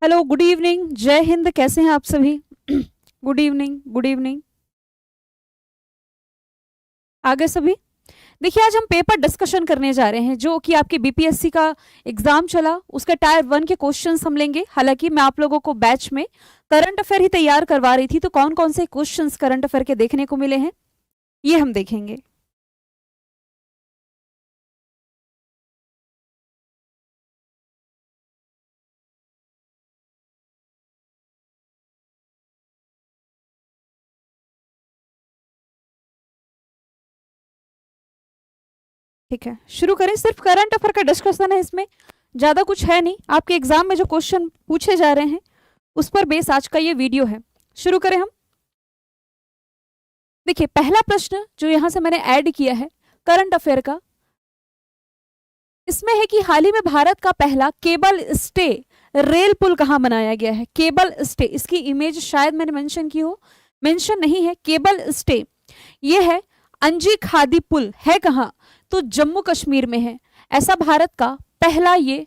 Hello, good evening, जय हिंद। कैसे हैं आप सभी? Good evening, good evening. आ गए सभी? देखिए, आज हम पेपर डिस्कशन करने जा रहे हैं जो कि आपके बीपीएससी का एग्जाम चला, उसका टायर 1 के क्वेश्चंस हम लेंगे। हालांकि मैं आप लोगों को बैच में करंट अफेयर ही तैयार करवा रही थी, तो कौन कौन से क्वेश्चंस करंट अफेयर के देखने को मिले हैं ये हम देखेंगे। ठीक है, शुरू करें। सिर्फ करंट अफेयर का डिस्कशन है, इसमें ज्यादा कुछ है नहीं। आपके एग्जाम में जो क्वेश्चन पूछे जा रहे हैं उस पर बेस आज का ये वीडियो है। शुरू करें हम। देखिए, पहला प्रश्न जो यहां से मैंने ऐड किया है करंट अफेयर का, इसमें है कि हाल ही में भारत का पहला केबल स्टे रेल पुल कहां बनाया गया है। केबल स्टे, इसकी इमेज शायद मैंने मेंशन की हो, मेंशन नहीं है। केबल स्टे ये है अंजी खादी पुल, है कहां? तो जम्मू कश्मीर में है। ऐसा भारत का पहला ये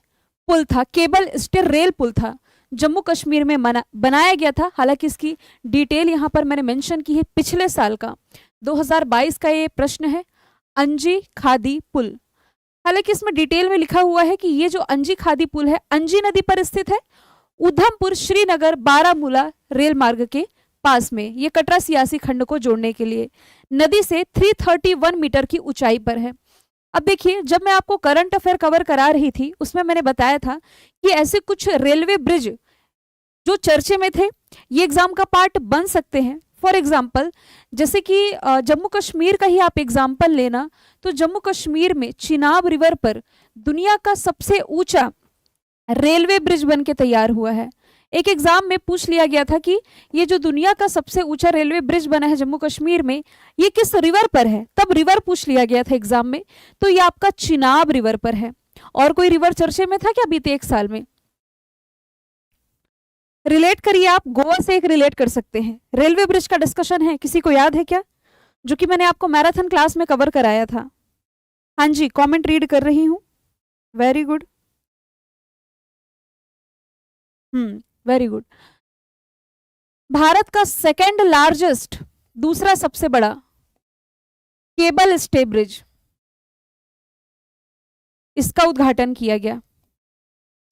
पुल था, केबल स्टे रेल पुल था, जम्मू कश्मीर में बनाया गया था। हालांकि इसकी डिटेल यहां पर मैंने मेंशन की है, पिछले साल का 2022 का ये प्रश्न है, अंजी खादी पुल। हालांकि इसमें डिटेल में लिखा हुआ है कि ये जो अंजी खादी पुल है, अंजी नदी पर स्थित है, उधमपुर श्रीनगर बारामूला रेल मार्ग के पास में। ये कटरा सियासी खंड को जोड़ने के लिए नदी से 331 मीटर की ऊंचाई पर है। अब देखिए, जब मैं आपको करंट अफेयर कवर करा रही थी उसमें मैंने बताया था कि ऐसे कुछ रेलवे ब्रिज जो चर्चे में थे ये एग्जाम का पार्ट बन सकते हैं। फॉर एग्जाम्पल, जैसे कि जम्मू कश्मीर का ही आप एग्जाम्पल लेना, तो जम्मू कश्मीर में चिनाब रिवर पर दुनिया का सबसे ऊंचा रेलवे ब्रिज बन के तैयार हुआ है। एक एग्जाम में पूछ लिया गया था कि ये जो दुनिया का सबसे ऊंचा रेलवे ब्रिज बना है जम्मू कश्मीर में, ये किस रिवर पर है। तब रिवर पूछ लिया गया था एग्जाम में, तो ये आपका चिनाब रिवर पर है। और कोई रिवर चर्चे में था क्या बीते एक साल में? रिलेट करिए, आप गोवा से एक रिलेट कर सकते हैं। रेलवे ब्रिज का डिस्कशन है, किसी को याद है क्या, जो कि मैंने आपको मैराथन क्लास में कवर कराया था? हाँ जी, कमेंट रीड कर रही हूँ। Very good. Very good. Bharat का सेकेंड लार्जेस्ट, दूसरा सबसे बड़ा केबल स्टे ब्रिज, इसका उद्घाटन किया गया,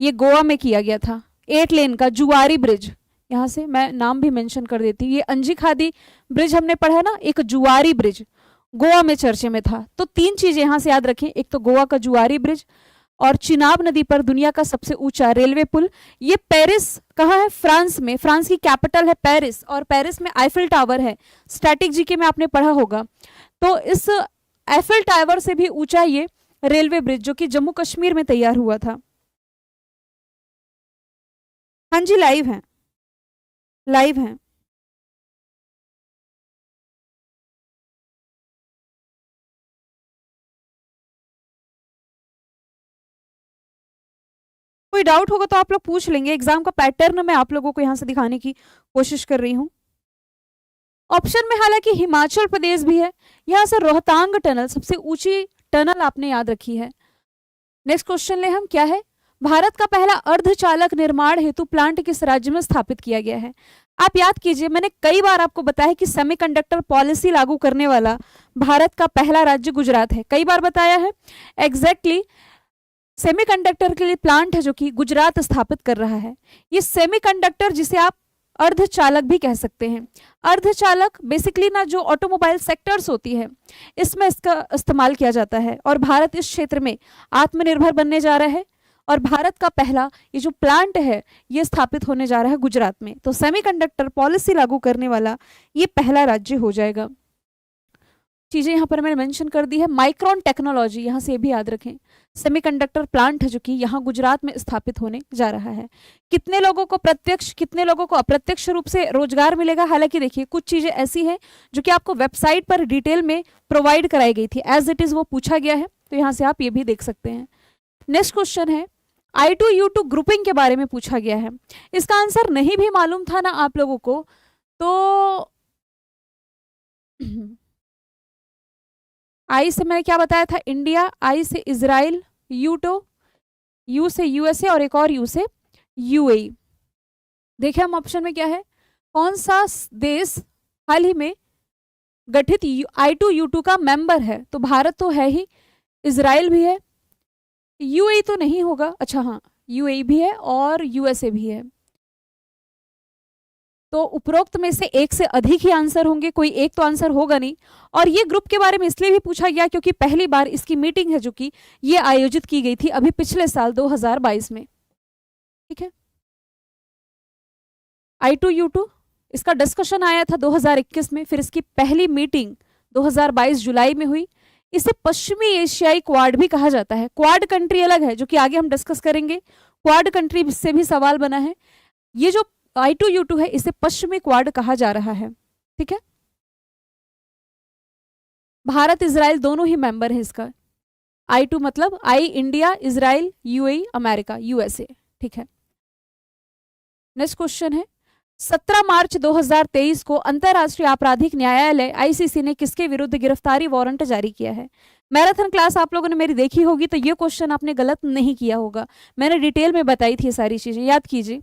ये गोवा में किया गया था। 8 लेन का जुआरी ब्रिज, यहां से मैं नाम भी मेंशन कर देती हूँ। ये अंजी खादी ब्रिज हमने पढ़ा ना, एक जुआरी ब्रिज गोवा में चर्चे में था। तो 3 चीजें यहां से याद रखें, एक तो गोवा का जुआरी ब्रिज, और चिनाब नदी पर दुनिया का सबसे ऊंचा रेलवे पुल। ये पेरिस कहाँ है? फ्रांस में। फ्रांस की कैपिटल है पेरिस, और पेरिस में आईफिल टावर है। स्टैटिक जीके में आपने पढ़ा होगा। तो इस आईफिल टावर से भी ऊंचा ये रेलवे ब्रिज जो कि जम्मू कश्मीर में तैयार हुआ था। हाँ जी, लाइव है, लाइव है। कोई डाउट होगा तो आप लोग पूछ लेंगे। एग्जाम का पैटर्न मैं आप लोगों को यहां से दिखाने की कोशिश कर रही हूँ। ऑप्शन में हालांकि हिमाचल प्रदेश भी है। यहां से रोहतांग टनल, सबसे ऊंची टनल आपने याद रखी है। नेक्स्ट क्वेश्चन ले हम, क्या है? भारत का पहला अर्धचालक निर्माण हेतु प्लांट किस राज्य में स्थापित किया गया है? आप याद कीजिए, मैंने कई बार आपको बताया कि सेमीकंडक्टर पॉलिसी लागू करने वाला भारत का पहला राज्य गुजरात है। कई बार बताया है। एग्जैक्टली सेमीकंडक्टर के लिए प्लांट है जो कि गुजरात स्थापित कर रहा है। ये सेमीकंडक्टर जिसे आप अर्धचालक भी कह सकते हैं। अर्धचालक बेसिकली ना जो ऑटोमोबाइल सेक्टर्स होती है इसमें इसका इस्तेमाल किया जाता है, और भारत इस क्षेत्र में आत्मनिर्भर बनने जा रहा है। और भारत का पहला ये जो प्लांट है ये स्थापित होने जा रहा है गुजरात में। तो सेमीकंडक्टर पॉलिसी लागू करने वाला ये पहला राज्य हो जाएगा। चीजें यहाँ पर मैंने मेंशन कर दी है। माइक्रोन टेक्नोलॉजी, यहाँ से भी याद रखें, सेमीकंडक्टर प्लांट है जो कि यहाँ गुजरात में स्थापित होने जा रहा है। कितने लोगों को प्रत्यक्ष, कितने लोगों को अप्रत्यक्ष रूप से रोजगार मिलेगा? हालांकि देखिए, कुछ चीजें ऐसी हैं जो कि आपको वेबसाइट पर डिटेल में प्रोवाइड कराई गई थी, एज इट इज वो पूछा गया है, तो यहाँ से आप ये भी देख सकते हैं। नेक्स्ट क्वेश्चन है, I2U2 ग्रुपिंग के बारे में पूछा गया है। इसका आंसर नहीं भी मालूम था ना आप लोगों को, तो आई से मैंने क्या बताया था? इंडिया, आई से इजराइल, यूटो, यू से यूएसए, और एक और यू से यूएई। देखिए हम ऑप्शन में क्या है, कौन सा देश हाल ही में गठित I2U2 का मेंबर है? तो भारत तो है ही, इजराइल भी है, यूएई तो नहीं होगा, अच्छा हाँ यूएई भी है और यूएसए भी है। तो उपरोक्त में से एक से अधिक ही आंसर होंगे, कोई एक तो आंसर होगा नहीं। और ये ग्रुप के बारे में इसलिए भी पूछा गया क्योंकि पहली बार इसकी मीटिंग है जो कि ये आयोजित की गई थी अभी पिछले साल 2022 में। ठीक है, I2U2 इसका डिस्कशन आया था 2021 में, फिर इसकी पहली मीटिंग 2022 जुलाई में हुई। इसे पश्चिमी एशियाई क्वाड भी कहा जाता है। क्वाड कंट्री अलग है जो कि आगे हम डिस्कस करेंगे, क्वाड कंट्री से भी सवाल बना है। ये जो I2U2 है इसे पश्चिमी क्वाड कहा जा रहा है। ठीक है, भारत इजराइल दोनों ही मेंबर है इसका। I2 मतलब I India, Israel, UAE, America, USA. ठीक है, नेक्स्ट क्वेश्चन है, 17 मार्च 2023 को अंतरराष्ट्रीय आपराधिक न्यायालय ICC ने किसके विरुद्ध गिरफ्तारी वारंट जारी किया है? मैराथन क्लास आप लोगों ने मेरी देखी होगी तो ये क्वेश्चन आपने गलत नहीं किया होगा, मैंने डिटेल में बताई थी ये सारी चीजें, याद कीजिए।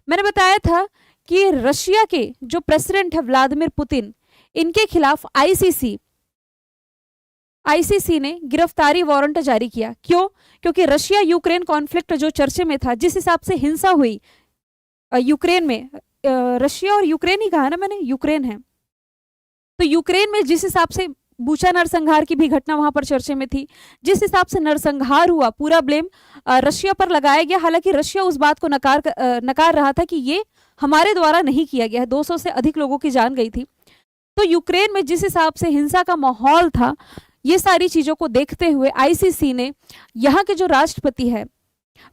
मैंने बताया था कि रशिया के जो प्रेसिडेंट है व्लादिमीर पुतिन, इनके खिलाफ आईसीसी ने गिरफ्तारी वारंट जारी किया। क्यों? क्योंकि रशिया यूक्रेन कॉन्फ्लिक्ट जो चर्चे में था, जिस हिसाब से हिंसा हुई यूक्रेन में, रशिया और यूक्रेन ही कहा ना मैंने, यूक्रेन है, तो यूक्रेन में जिस हिसाब से बूचा नरसंहार की भी घटना वहां पर चर्चे में थी, जिस हिसाब से नरसंहार हुआ पूरा ब्लेम रशिया पर लगाया गया, हालांकि रशिया उस बात को नकार रहा था कि ये हमारे द्वारा नहीं किया गया है, 200 से अधिक लोगों की जान गई थी। तो यूक्रेन में जिस हिसाब से हिंसा का माहौल था, ये सारी चीजों को देखते हुए आईसीसी ने यहाँ के जो राष्ट्रपति है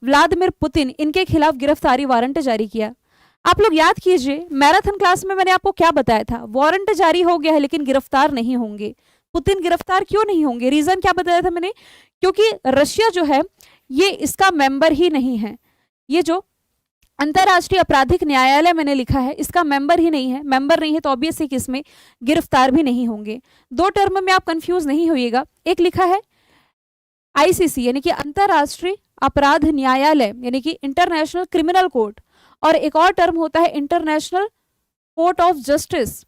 व्लादिमीर पुतिन, इनके खिलाफ गिरफ्तारी वारंट जारी किया। आप लोग याद कीजिए, मैराथन क्लास में मैंने आपको क्या बताया था, वारंट जारी हो गया है लेकिन गिरफ्तार नहीं होंगे। पुतिन गिरफ्तार क्यों नहीं होंगे? रीजन क्या बताया था मैंने, क्योंकि रशिया जो है ये इसका मेंबर ही नहीं है। ये जो अंतरराष्ट्रीय आपराधिक न्यायालय मैंने लिखा है इसका मेंबर ही नहीं है, मेंबर नहीं है तो ऑब्वियसली किसमें गिरफ्तार भी नहीं होंगे। दो टर्म में आप कंफ्यूज नहीं होइएगा, एक लिखा है आईसीसी यानी कि अंतरराष्ट्रीय अपराध न्यायालय यानी कि इंटरनेशनल क्रिमिनल कोर्ट, और एक और टर्म होता है इंटरनेशनल कोर्ट ऑफ जस्टिस।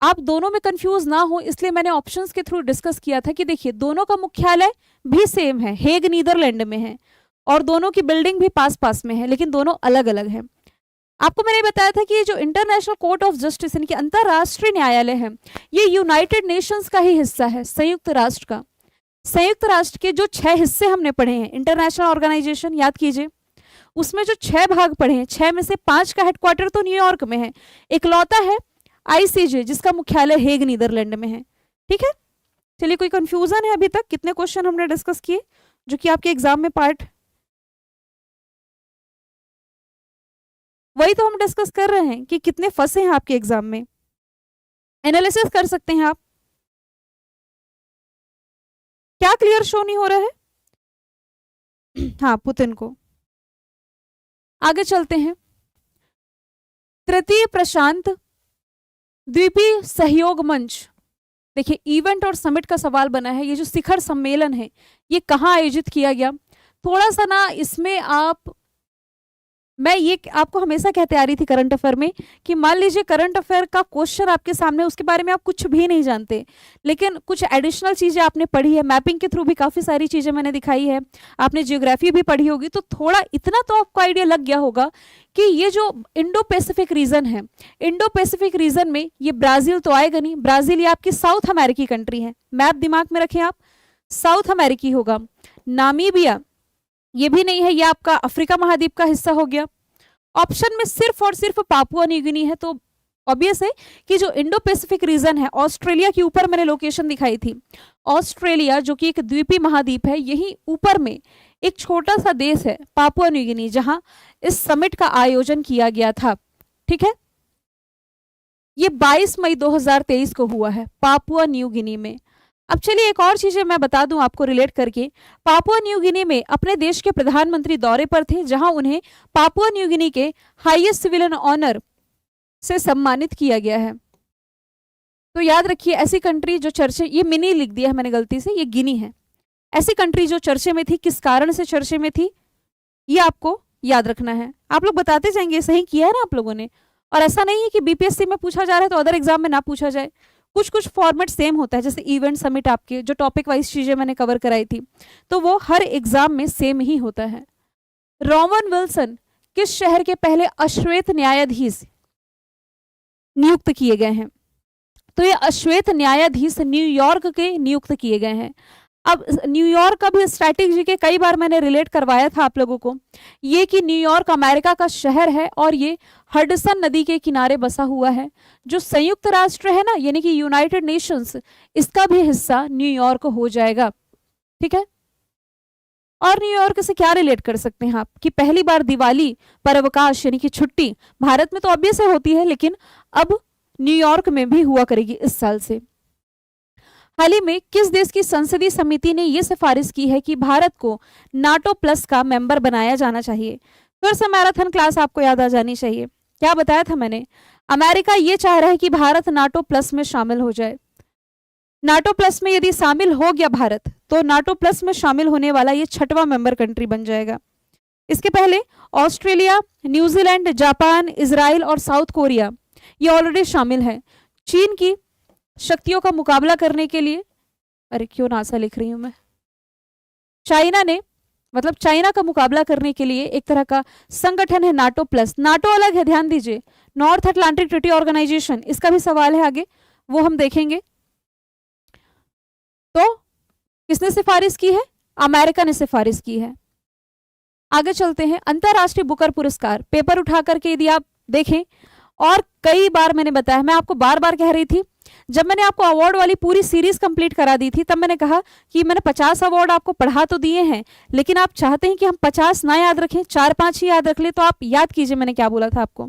आप दोनों में कंफ्यूज ना हो इसलिए मैंने ऑप्शंस के थ्रू डिस्कस किया था कि देखिए दोनों का मुख्यालय भी सेम है, हेग नीदरलैंड में है, और दोनों की बिल्डिंग भी पास पास में है, लेकिन दोनों अलग अलग है। आपको मैंने बताया था कि ये जो इंटरनेशनल कोर्ट ऑफ जस्टिस यानी कि अंतरराष्ट्रीय न्यायालय है, ये यूनाइटेड नेशंस का ही हिस्सा है, संयुक्त राष्ट्र का। संयुक्त राष्ट्र के जो 6 हिस्से हमने पढ़े हैं इंटरनेशनल ऑर्गेनाइजेशन, याद कीजिए, उसमें जो 6 भाग पढ़े हैं, 6 में से 5 का हेडक्वार्टर तो न्यूयॉर्क में है, इकलौता है आईसीजे जिसका मुख्यालय हेग नीदरलैंड में है। ठीक है, चलिए कोई कंफ्यूजन है अभी तक? कितने क्वेश्चन हमने डिस्कस किए जो कि आपके एग्जाम में पार्ट, वही तो हम डिस्कस कर रहे हैं कि कितने फंसे हैं आपके एग्जाम में, एनालिसिस कर सकते हैं आप। क्या क्लियर शो नहीं हो रहा है? हाँ, पुतिन को। आगे चलते हैं, तृतीय प्रशांत द्वीपीय सहयोग मंच। देखिए इवेंट और समिट का सवाल बना है, ये जो शिखर सम्मेलन है ये कहाँ आयोजित किया गया? थोड़ा सा ना इसमें मैं ये आपको हमेशा कहते आ रही थी करंट अफेयर में कि मान लीजिए करंट अफेयर का क्वेश्चन आपके सामने, उसके बारे में आप कुछ भी नहीं जानते, लेकिन कुछ एडिशनल चीजें आपने पढ़ी है, मैपिंग के थ्रू भी काफी सारी चीजें मैंने दिखाई है, आपने जियोग्राफी भी पढ़ी होगी, तो थोड़ा इतना तो आपको आइडिया लग गया होगा कि ये जो इंडो पैसिफिक रीजन है, इंडो पैसिफिक रीजन में ये ब्राजील तो आएगा नहीं, ब्राजील ये आपकी साउथ अमेरिकी कंट्री है, मैप दिमाग में रखें आप, साउथ अमेरिकी होगा। नामीबिया ये भी नहीं है, ये आपका अफ्रीका महाद्वीप का हिस्सा हो गया। ऑप्शन में सिर्फ और सिर्फ पापुआ न्यू गिनी है, तो ऑब्वियस है कि जो इंडो पैसिफिक रीजन है, ऑस्ट्रेलिया के ऊपर मैंने लोकेशन दिखाई थी, ऑस्ट्रेलिया जो कि एक द्वीपीय महाद्वीप है, यही ऊपर में एक छोटा सा देश है पापुआ न्यू गिनी, जहां इस समिट का आयोजन किया गया था। ठीक है, ये 22 मई 2023 को हुआ है पापुआ न्यू गिनी में। अब चलिए एक और चीजें मैं बता दूं आपको रिलेट करके, पापुआ न्यू गिनी में अपने देश के प्रधानमंत्री दौरे पर थे, जहां उन्हें पापुआ न्यू गिनी के हाईएस्ट सिविलियन ऑनर से सम्मानित किया गया है। तो याद रखिए ऐसी कंट्री जो चर्चे, ये मिनी लिख दिया है मैंने गलती से, ये गिनी है, ऐसी कंट्री जो चर्चे में थी, किस कारण से चर्चे में थी ये आपको याद रखना है। आप लोग बताते जाएंगे, सही किया है ना आप लोगों ने। और ऐसा नहीं है कि बीपीएससी में पूछा जा रहा है तो अदर एग्जाम में ना पूछा जाए, कुछ कुछ फॉर्मेट सेम होता है। जैसे इवेंट समिट, आपके जो टॉपिक वाइज चीजें मैंने कवर कराई थी, तो वो हर एग्जाम में सेम ही होता है। रॉमन विल्सन किस शहर के पहले अश्वेत न्यायाधीश नियुक्त किए गए हैं? तो ये अश्वेत न्यायाधीश न्यूयॉर्क के नियुक्त किए गए हैं। अब न्यूयॉर्क का भी स्ट्रैटेजी के कई बार मैंने रिलेट करवाया था आप लोगों को, ये कि न्यूयॉर्क अमेरिका का शहर है और ये हडसन नदी के किनारे बसा हुआ है। जो संयुक्त राष्ट्र है ना, यानी कि यूनाइटेड नेशंस, इसका भी हिस्सा न्यूयॉर्क हो जाएगा। ठीक है। और न्यूयॉर्क से क्या रिलेट कर सकते हैं आप कि पहली बार दिवाली पर अवकाश यानी कि छुट्टी भारत में तो ऑब्वियस होती है, लेकिन अब न्यूयॉर्क में भी हुआ करेगी इस साल से। हाल ही में किस देश की संसदीय समिति ने यह सिफारिश की है कि भारत को नाटो प्लस का मेंबर बनाया जाना चाहिए? फिर से मैराथन क्लास आपको याद आ जानी चाहिए। क्या बताया था मैंने? अमेरिका ये चाह रहा है कि भारत नाटो प्लस में शामिल हो जाए। नाटो प्लस में यदि शामिल हो गया भारत, तो नाटो प्लस में शामिल होने वाला ये 6वां मेंबर कंट्री बन जाएगा। इसके पहले ऑस्ट्रेलिया, न्यूजीलैंड, जापान, इजराइल और साउथ कोरिया ये ऑलरेडी शामिल है। चीन की शक्तियों का मुकाबला करने के लिए, अरे क्यों नासा लिख रही हूं मैं, चाइना ने, मतलब चाइना का मुकाबला करने के लिए एक तरह का संगठन है नाटो प्लस। नाटो अलग है, ध्यान दीजिए, नॉर्थ अटलांटिक ट्रीटी ऑर्गेनाइजेशन, इसका भी सवाल है आगे, वो हम देखेंगे। तो किसने सिफारिश की है? अमेरिका ने सिफारिश की है। आगे चलते हैं। अंतरराष्ट्रीय बुकर पुरस्कार पेपर उठा करके यदि आप देखें, और कई बार मैंने बताया, मैं आपको बार बार कह रही थी, जब मैंने आपको अवार्ड वाली पूरी सीरीज कंप्लीट करा दी थी, तब मैंने कहा कि मैंने 50 अवार्ड आपको पढ़ा तो दिए हैं, लेकिन आप चाहते हैं कि हम 50 ना याद रखें, 4-5 ही याद रख ले। तो आप याद कीजिए मैंने क्या बोला था आपको।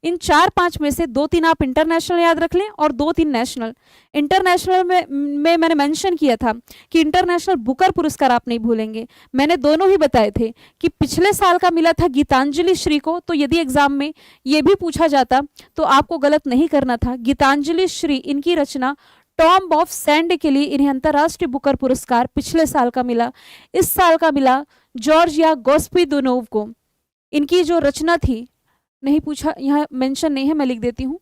इन 4-5 में से 2-3 आप इंटरनेशनल याद रख लें और 2-3 नेशनल। इंटरनेशनल में मैंने मेंशन किया था कि इंटरनेशनल बुकर पुरस्कार आप नहीं भूलेंगे। मैंने दोनों ही बताए थे कि पिछले साल का मिला था गीतांजलि श्री को, तो यदि एग्जाम में ये भी पूछा जाता तो आपको गलत नहीं करना था। गीतांजलि श्री, इनकी रचना टॉम्ब ऑफ सैंड के लिए इन्हें अंतरराष्ट्रीय बुकर पुरस्कार पिछले साल का मिला। इस साल का मिला जॉर्जिया गोस्पिदोनोव को। इनकी जो रचना थी, नहीं पूछा, यहां मेंशन नहीं है, मैं लिख देती हूं,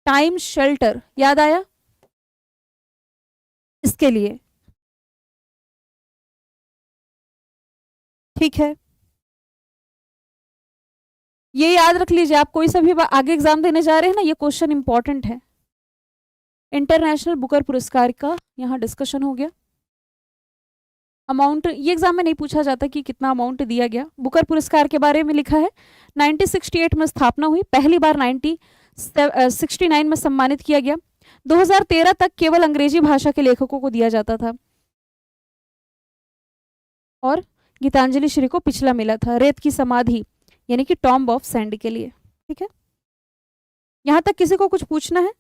टाइम शेल्टर, याद आया इसके लिए? ठीक है, ये याद रख लीजिए। आप कोई सा भी आगे एग्जाम देने जा रहे हैं ना, ये क्वेश्चन इंपॉर्टेंट है। इंटरनेशनल बुकर पुरस्कार का यहाँ डिस्कशन हो गया। अमाउंट ये एग्जाम में नहीं पूछा जाता कि कितना अमाउंट दिया गया। बुकर पुरस्कार के बारे में लिखा है 1968 में स्थापना हुई, पहली बार 1969 में सम्मानित किया गया। 2013 तक केवल अंग्रेजी भाषा के लेखकों को दिया जाता था, और गीतांजलि श्री को पिछला मिला था रेत की समाधि यानी कि टॉम्ब ऑफ सैंड के लिए। ठीक है, यहां तक किसी को कुछ पूछना है?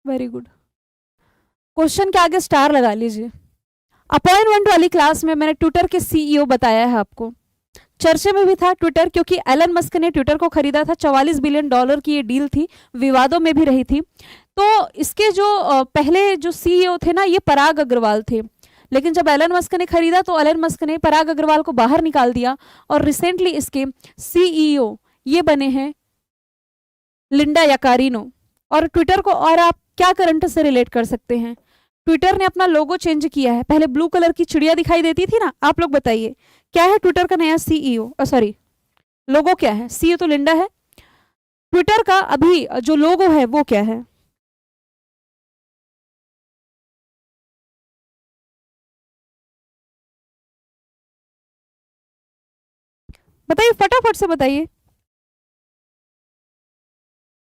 Very good. क्वेश्चन के आगे स्टार लगा लीजिए। अपॉइंटमेंट वाली क्लास में मैंने ट्विटर के सीईओ बताया है आपको। चर्चे में भी था ट्विटर, क्योंकि एलन मस्क ने ट्विटर को खरीदा था। $44 बिलियन की ये डील थी, विवादों में भी रही थी। तो इसके जो पहले जो सीईओ थे ना, ये पराग अग्रवाल थे, लेकिन जब एलन मस्क ने खरीदा तो एलन मस्क ने पराग अग्रवाल को बाहर निकाल दिया, और रिसेंटली इसके सीईओ ये बने हैं लिंडा याकारिनो। और ट्विटर को और आप क्या करंट से रिलेट कर सकते हैं? ट्विटर ने अपना लोगो चेंज किया है। पहले ब्लू कलर की चिड़िया दिखाई देती थी ना, आप लोग बताइए क्या है ट्विटर का नया सीईओ, सॉरी लोगो क्या है? सीईओ तो लिंडा है, ट्विटर का अभी जो लोगो है वो क्या है? बताइए, फटाफट से बताइए।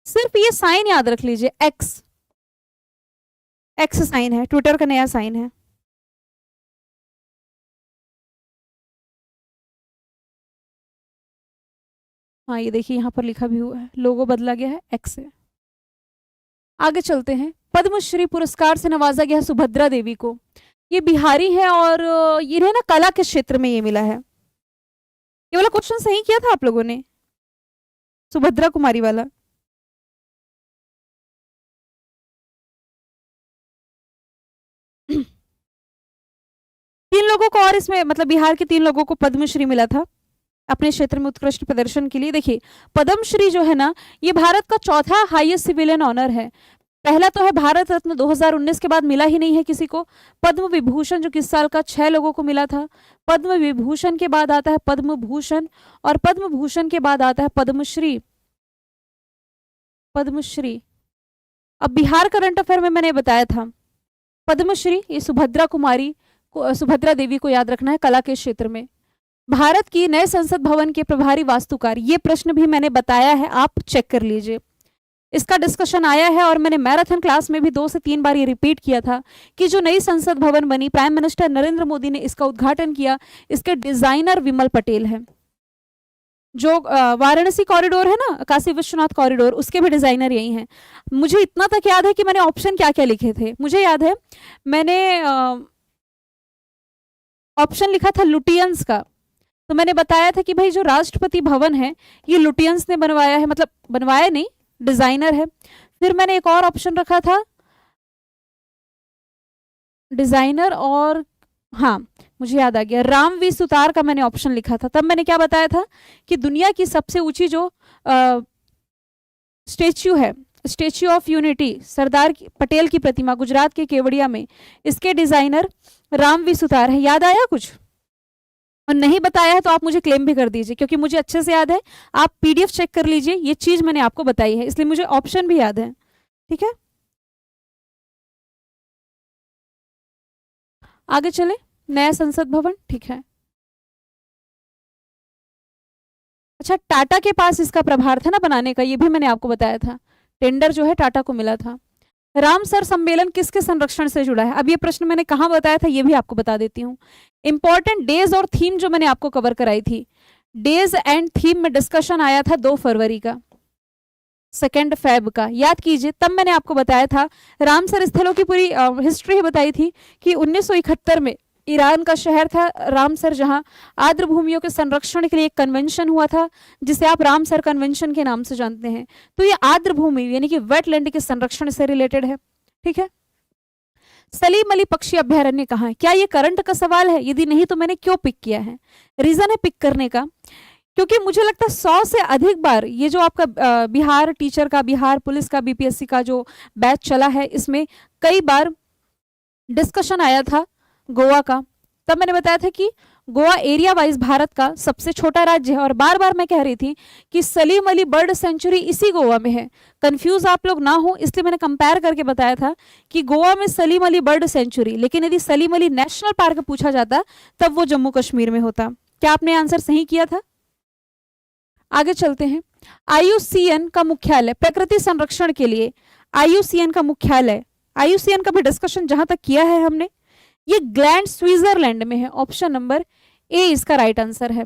सिर्फ ये साइन याद रख लीजिए, एक्स। एक्स साइन है, ट्विटर का नया साइन है। हाँ ये देखिए यहाँ पर लिखा भी हुआ है, लोगो बदला गया है, एक्स है। आगे चलते हैं। पद्मश्री पुरस्कार से नवाजा गया सुभद्रा देवी को। ये बिहारी है और इन्हें ना कला के क्षेत्र में ये मिला है। ये वाला क्वेश्चन सही किया था आप लोगों ने, सुभद्रा कुमारी वाला। तीन लोगों को और इसमें मतलब बिहार के 3 लोगों को पद्मश्री मिला था अपने क्षेत्र में उत्कृष्ट प्रदर्शन के लिए। देखिए पद्मश्री जो है ना, ये भारत का चौथा हाईएस्ट सिविलियन ऑनर है। पहला तो है भारत रत्न, 2019 के बाद मिला ही नहीं है किसी को। पद्म विभूषण जो किस साल का, 6 लोगों को मिला था। पद्म विभूषण के बाद आता है पद्म भूषण, और पद्म भूषण के बाद आता है पद्मश्री। पद्मश्री, अब बिहार करंट अफेयर में मैंने बताया था पद्मश्री ये सुभद्रा देवी को याद रखना है कला के क्षेत्र में। भारत की नए संसद भवन के प्रभारी वास्तुकार, ये प्रश्न भी मैंने बताया है, आप चेक कर लीजिए। इसका डिस्कशन आया है और मैंने मैराथन क्लास में भी 2 से 3 बार ये रिपीट किया था कि जो नई संसद भवन बनी, प्राइम मिनिस्टर नरेंद्र मोदी ने इसका उद्घाटन किया। इसके डिजाइनर विमल पटेल हैं। जो वाराणसी कॉरिडोर है ना, काशी विश्वनाथ कॉरिडोर, उसके भी डिजाइनर यही हैं। मुझे इतना तक याद है कि मैंने ऑप्शन क्या क्या लिखे थे। मुझे याद है मैंने ऑप्शन लिखा था लुटियंस का। तो मैंने बताया था कि भाई जो राष्ट्रपति भवन है ये लुटियंस ने बनवाया है, मतलब बनवाया नहीं, डिजाइनर है। फिर मैंने एक और ऑप्शन रखा था डिजाइनर, और हाँ मुझे याद आ गया, राम वी सुतार का मैंने ऑप्शन लिखा था। तब मैंने क्या बताया था कि दुनिया की सबसे ऊंची जो स्टेच्यू है, statue of unity, Sardar Patel की प्रतिमा गुजरात के केवड़िया में, इसके डिजाइनर राम वी सुतार है। याद आया कुछ? और नहीं बताया है तो आप मुझे क्लेम भी कर दीजिए, क्योंकि मुझे अच्छे से याद है। आप पीडीएफ चेक कर लीजिए, ये चीज मैंने आपको बताई है, इसलिए मुझे ऑप्शन भी याद है। ठीक है, आगे चले। नया संसद भवन, ठीक है। अच्छा, टाटा के पास इसका प्रभार था ना बनाने का, ये भी मैंने आपको बताया था। टेंडर जो है टाटा को मिला था। रामसर सम्मेलन किसके संरक्षण से जुड़ा है? अब ये प्रश्न मैंने कहाँ बताया था ये भी आपको बता देती हूँ। इंपॉर्टेंट डेज और थीम जो मैंने आपको कवर कराई थी, डेज एंड थीम में डिस्कशन आया था 2 फरवरी का, 2 फेब का, याद कीजिए। तब मैंने आपको बताया था, रामसर स्थलों की पूरी हिस्ट्री बताई थी कि 1971 में ईरान का शहर था रामसर, जहां आर्द्र भूमियों के संरक्षण के लिए एक कन्वेंशन हुआ था जिसे आप रामसर कन्वेंशन के नाम से जानते हैं। तो ये आर्द्र भूमि यानी कि वेटलैंड के संरक्षण से रिलेटेड है। ठीक है। सलीम अली पक्षी अभ्यारण्य कहाँ है? क्या ये करंट का सवाल है? यदि नहीं तो मैंने क्यों पिक किया है? रीजन है पिक करने का, क्योंकि मुझे लगता है 100 से अधिक बार ये जो आपका बिहार टीचर का, बिहार पुलिस का, बीपीएससी का जो बैच चला है, इसमें कई बार डिस्कशन आया था गोवा का। तब मैंने बताया था कि गोवा एरिया वाइज भारत का सबसे छोटा राज्य है, और बार बार मैं कह रही थी कि सलीम अली बर्ड सेंचुरी इसी गोवा में है। कंफ्यूज आप लोग ना हो इसलिए मैंने कंपेयर करके बताया था कि गोवा में सलीम अली बर्ड सेंचुरी, लेकिन यदि सलीम अली नेशनल पार्क पूछा जाता तब वो जम्मू कश्मीर में होता। क्या आपने आंसर सही किया था? आगे चलते हैं। IUCN का मुख्यालय प्रकृति संरक्षण के लिए, IUCN का मुख्यालय, IUCN का भी डिस्कशन जहां तक किया है हमने, ये ग्लैंड स्विट्जरलैंड में है। ऑप्शन नंबर ए इसका राइट आंसर है।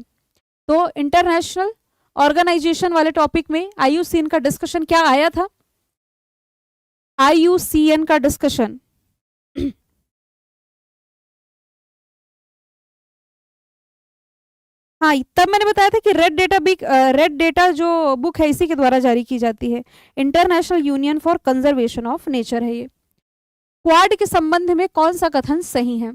तो इंटरनेशनल ऑर्गेनाइजेशन वाले टॉपिक में IUCN का डिस्कशन क्या आया था? IUCN का डिस्कशन हाँ, तब मैंने बताया था कि रेड डेटा जो बुक है इसी के द्वारा जारी की जाती है। International union for conservation of nature है ये। क्वाड के संबंध में कौन सा कथन सही है?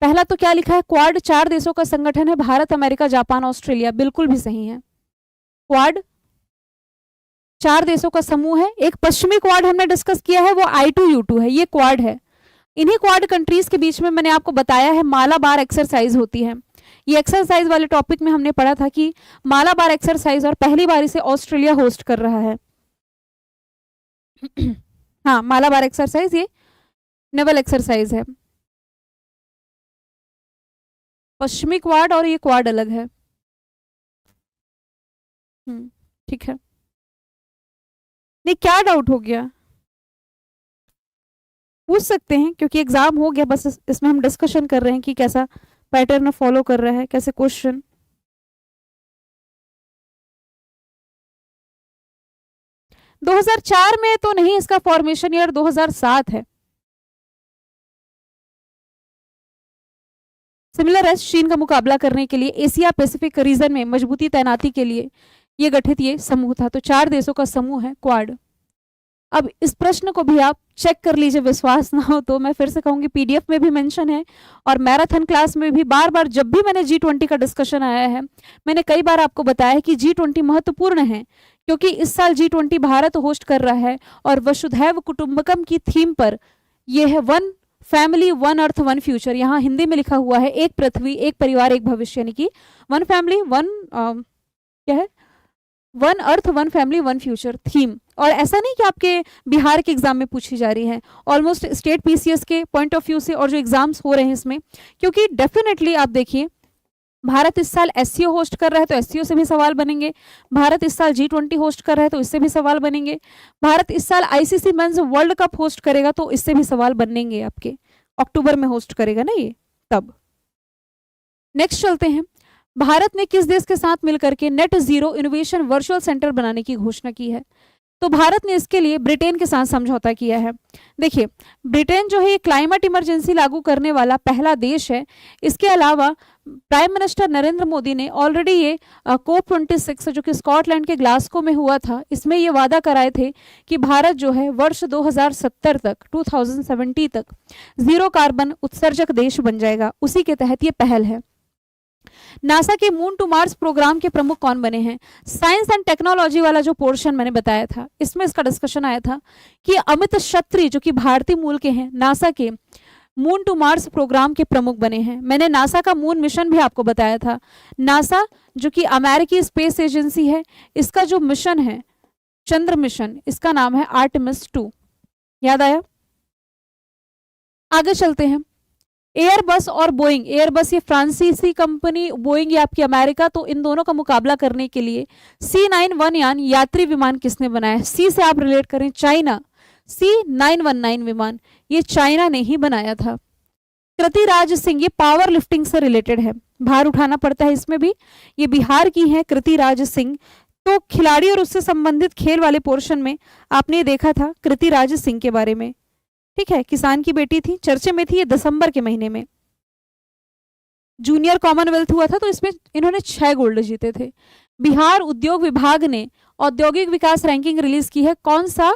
पहला तो क्या लिखा है, क्वाड 4 देशों का संगठन है, भारत, अमेरिका, जापान, ऑस्ट्रेलिया। बिल्कुल भी सही है। क्वाड 4 देशों का समूह है। एक पश्चिमी क्वाड हमने डिस्कस किया है, वो I2U2 है, ये क्वाड है। इन्हीं क्वाड कंट्रीज के बीच में मैंने आपको बताया है मालाबार एक्सरसाइज होती है। ये एक्सरसाइज वाले टॉपिक में हमने पढ़ा था कि मालाबार एक्सरसाइज, और पहली बार इसे ऑस्ट्रेलिया होस्ट कर रहा है। हाँ, मालाबार एक्सरसाइज ये नेवल एक्सरसाइज है। पश्चिमी क्वाड और ये क्वाड अलग है। ठीक है। नहीं, क्या डाउट हो गया? पूछ सकते हैं, क्योंकि एग्जाम हो गया, बस इसमें हम डिस्कशन कर रहे हैं कि कैसा पैटर्न फॉलो कर रहा है, कैसे क्वेश्चन। दो 2004 में तो नहीं, इसका फॉर्मेशन ईयर 2007 है। सिमिलर एस चीन का मुकाबला करने के लिए एशिया पैसिफिक रीजन में मजबूती तैनाती के लिए ये गठित ये समूह था। तो 4 देशों का समूह है क्वाड। अब इस प्रश्न को भी आप चेक कर लीजिए, विश्वास ना हो तो मैं फिर से कहूंगी पीडीएफ में भी मेंशन है, और मैराथन क्लास में भी बार बार जब भी मैंने G20 का डिस्कशन आया है मैंने कई बार आपको बताया है कि G20 महत्वपूर्ण है, क्योंकि इस साल G20 भारत होस्ट कर रहा है और वसुधैव कुटुंबकम की थीम पर यह है one family one earth one future. यहाँ हिंदी में लिखा हुआ है एक पृथ्वी एक परिवार एक भविष्य, यानी कि वन फैमिली वन क्या है, one earth one family one future theme. और ऐसा नहीं कि आपके बिहार के एग्जाम में पूछी जा रही है, ऑलमोस्ट स्टेट पीसीएस के पॉइंट ऑफ व्यू से और जो एग्जाम्स हो रहे हैं इसमें, क्योंकि डेफिनेटली आप देखिए भारत इस साल एससीओ होस्ट कर रहा है तो एससीओ से भी सवाल बनेंगे, भारत इस साल G20 होस्ट कर रहा है तो इससे भी सवाल बनेंगे, भारत इस साल ICC men's world cup host करेगा तो इससे भी सवाल बनेंगे आपके, अक्टूबर में होस्ट करेगा ना ये तब। नेक्स्ट चलते हैं, भारत ने किस देश के साथ मिलकर के net zero innovation virtual centre बनाने की घोषणा की है? तो भारत ने इसके लिए ब्रिटेन के साथ समझौता किया है। देखिए ब्रिटेन जो है ये क्लाइमेट इमरजेंसी लागू करने वाला पहला देश है। इसके अलावा प्राइम मिनिस्टर नरेंद्र मोदी ने ऑलरेडी ये COP26 जो कि स्कॉटलैंड के ग्लासगो में हुआ था, इसमें ये वादा कराए थे कि भारत जो है वर्ष 2070 तक 2070 तक जीरो कार्बन उत्सर्जक देश बन जाएगा। उसी के तहत ये पहल है। नासा के मून टू मार्स प्रोग्राम के प्रमुख कौन बने हैं? साइंस एंड टेक्नोलॉजी वाला जो पोर्शन मैंने बताया था इसमें इसका डिस्कशन आया था कि अमित शत्री जो कि भारतीय मूल के हैं नासा के मून टू मार्स प्रोग्राम के प्रमुख बने हैं। मैंने नासा का मून मिशन भी आपको बताया था। नासा जो कि अमेरिकी स्पेस एजेंसी है, इसका जो मिशन है चंद्र मिशन, इसका नाम है आर्टेमिस 2। याद आया? आगे चलते हैं, एयरबस और बोइंग, एयरबस ये फ्रांसीसी कंपनी, बोइंग ये आपकी अमेरिका, तो इन दोनों का मुकाबला करने के लिए C919 यान यात्री विमान किसने बनाया? सी से आप रिलेट करें चाइना, C919 विमान ये चाइना ने ही बनाया था। कृतिराज सिंह ये पावर लिफ्टिंग से रिलेटेड है, भार उठाना पड़ता है इसमें भी, ये बिहार की है कृतिराज सिंह। तो खिलाड़ी और उससे संबंधित खेल वाले पोर्शन में आपने देखा था कृतिराज सिंह के बारे में, ठीक है, किसान की बेटी थी, चर्चे में थी, ये दिसंबर के महीने में जूनियर कॉमनवेल्थ हुआ था तो इसमें इन्होंने 6 गोल्ड जीते थे। बिहार उद्योग विभाग ने औद्योगिक विकास रैंकिंग रिलीज की है, कौन सा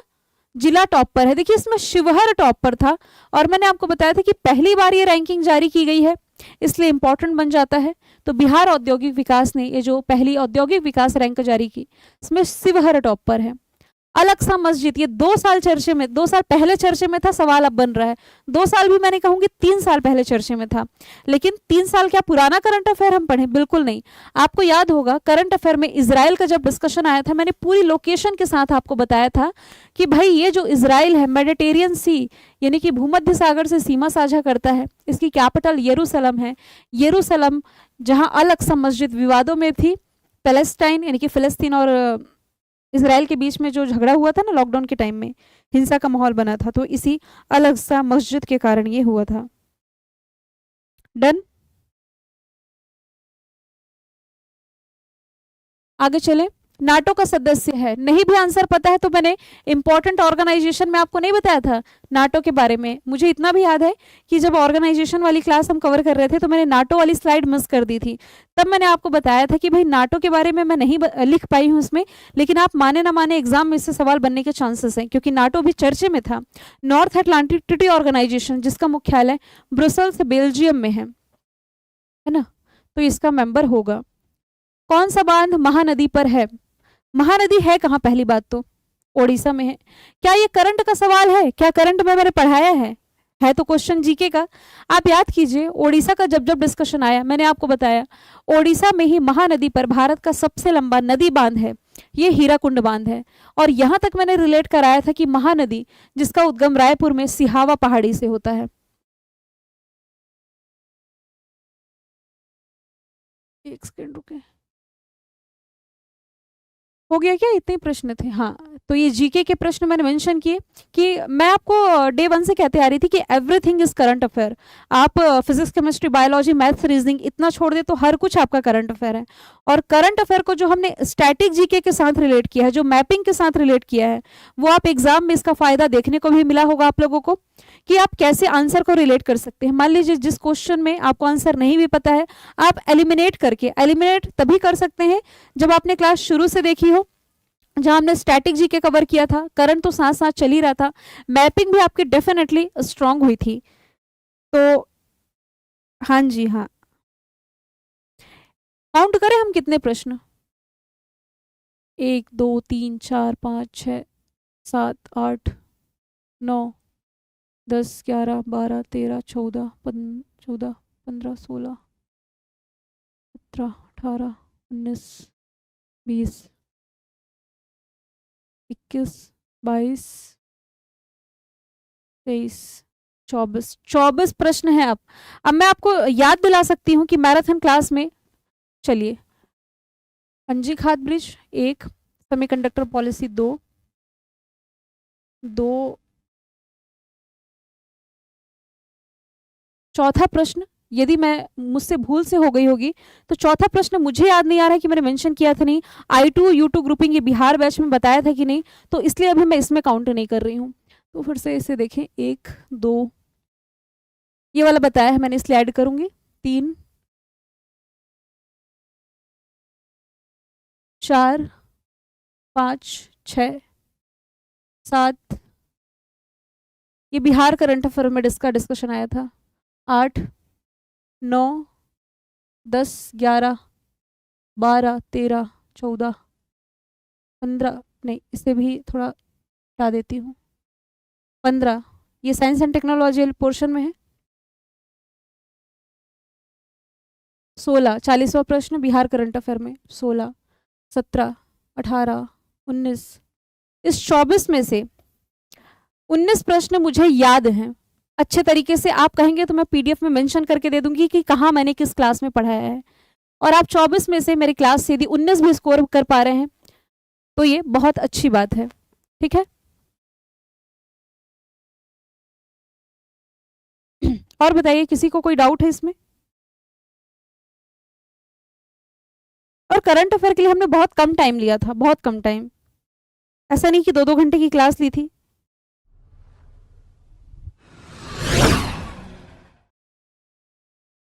जिला टॉप पर है? देखिए इसमें शिवहर टॉप पर था और मैंने आपको बताया था कि पहली बार ये रैंकिंग जारी की गई है इसलिए इंपॉर्टेंट बन जाता है। तो बिहार औद्योगिक विकास ने ये जो पहली औद्योगिक विकास रैंक जारी की इसमें शिवहर टॉप पर है। अलग सा मस्जिद ये 2 साल चर्चे में, 2 साल पहले चर्चे में था, सवाल अब बन रहा है। 2 साल भी मैंने कहूंगी 3 साल पहले चर्चे में था, लेकिन 3 साल क्या पुराना करंट अफेयर हम पढ़े? बिल्कुल नहीं। आपको याद होगा करंट अफेयर में इजराइल का जब डिस्कशन आया था मैंने पूरी लोकेशन के साथ आपको बताया था कि भाई ये जो इजराइल है मेडिटेरियन सी यानी कि भूमध्य सागर से सीमा साझा करता है, इसकी कैपिटल यरूशलेम है। यरूशलेम जहां अलग सा मस्जिद विवादों में थी, पैलेस्टाइन यानी कि फिलिस्तीन और इजराइल के बीच में जो झगड़ा हुआ था ना लॉकडाउन के टाइम में, हिंसा का माहौल बना था, तो इसी अलग सा मस्जिद के कारण ये हुआ था। डन? आगे चले, नाटो का सदस्य है, नहीं भी आंसर पता है तो मैंने इंपॉर्टेंट ऑर्गेनाइजेशन में आपको नहीं बताया था नाटो के बारे में। मुझे इतना भी याद है कि जब ऑर्गेनाइजेशन वाली क्लास हम कवर कर रहे थे तो मैंने नाटो वाली स्लाइड मिस कर दी थी, तब मैंने आपको बताया था कि भाई नाटो के बारे में मैं नहीं लिख पाई हूँ उसमें, लेकिन आप माने ना माने एग्जाम में इससे सवाल बनने के चांसेस हैं क्योंकि नाटो भी चर्चे में था। नॉर्थ अटलांटिक ट्रीटी ऑर्गेनाइजेशन जिसका मुख्यालय ब्रुसेल्स बेल्जियम में है ना, तो इसका मेंबर होगा। कौन सा बांध महानदी पर है? महानदी है कहाँ? पहली बात तो ओडिशा में है। क्या ये करंट का सवाल है? क्या करंट में मैंने पढ़ाया है तो क्वेश्चन जीके का। आप याद कीजिए ओडिशा का जब जब डिस्कशन आया मैंने आपको बताया ओडिशा में ही महानदी पर भारत का सबसे लंबा नदी बांध है, ये हीराकुंड बांध है। और यहां तक मैंने रिलेट कराया था कि महानदी जिसका उद्गम रायपुर में सिहावा पहाड़ी से होता है। एक सेकंड रुके, हो गया क्या? इतने प्रश्न थे। हाँ, तो ये जीके के प्रश्न मैंने मेंशन किए कि मैं आपको डे 1 से कहते आ रही थी कि एवरीथिंग इज करंट अफेयर। आप physics chemistry biology maths reasoning इतना छोड़ दे तो हर कुछ आपका करंट अफेयर है। और करंट अफेयर को जो हमने स्टैटिक जीके के साथ रिलेट किया है, जो मैपिंग के साथ रिलेट किया है, वो आप एग्जाम में इसका फायदा देखने को भी मिला होगा आप लोगों को कि आप कैसे आंसर को रिलेट कर सकते हैं। मान लीजिए जिस क्वेश्चन में आपको आंसर नहीं भी पता है, आप एलिमिनेट तभी कर सकते हैं जब आपने क्लास शुरू से देखी हो जहां हमने स्टैटिक जी के कवर किया था, करंट तो साथ साथ चल ही रहा था, मैपिंग भी आपकी डेफिनेटली स्ट्रांग हुई थी। तो हाँ जी हाँ, काउंट करें हम कितने प्रश्न, 1 2 3 4 5 6 7 8 9 10 11 12 13 14 15 16 17 18 19 20 21 22 23 24 प्रश्न है। अब मैं आपको याद दिला सकती हूँ कि मैराथन क्लास में, चलिए, अंजी खाद ब्रिज 1, सेमीकंडक्टर पॉलिसी 2, चौथा प्रश्न, यदि मैं मुझसे भूल से हो गई होगी तो चौथा प्रश्न मुझे याद नहीं आ रहा है कि मैंने मेंशन किया था नहीं, I2 U2 ग्रुपिंग ये बिहार बैच में बताया था कि नहीं, तो इसलिए अभी मैं इसमें काउंट नहीं कर रही हूँ। तो फिर से इसे देखें, 1 2, ये वाला बताया है मैंने, इसलिए ऐड करूंगी, 3 4 5 6 7, ये बिहार करंट अफेयर में डिस्कशन आया था, 8 9 10 11 12 13 14 15, नहीं इसे भी थोड़ा हटा देती हूँ, 15, ये साइंस एंड टेक्नोलॉजी पोर्शन में है, 16, 40वां प्रश्न बिहार करंट अफेयर में, 16 17 18 19, इस 24 में से 19 प्रश्न मुझे याद हैं अच्छे तरीके से। आप कहेंगे तो मैं पीडीएफ में मेंशन करके दे दूंगी कि कहाँ मैंने किस क्लास में पढ़ाया है, और आप 24 में से मेरी क्लास से यदि 19 भी स्कोर कर पा रहे हैं तो ये बहुत अच्छी बात है, ठीक है। और बताइए, किसी को कोई डाउट है इसमें? और करंट अफेयर के लिए हमने बहुत कम टाइम लिया था, बहुत कम टाइम, ऐसा नहीं कि 2-2 घंटे की क्लास ली थी,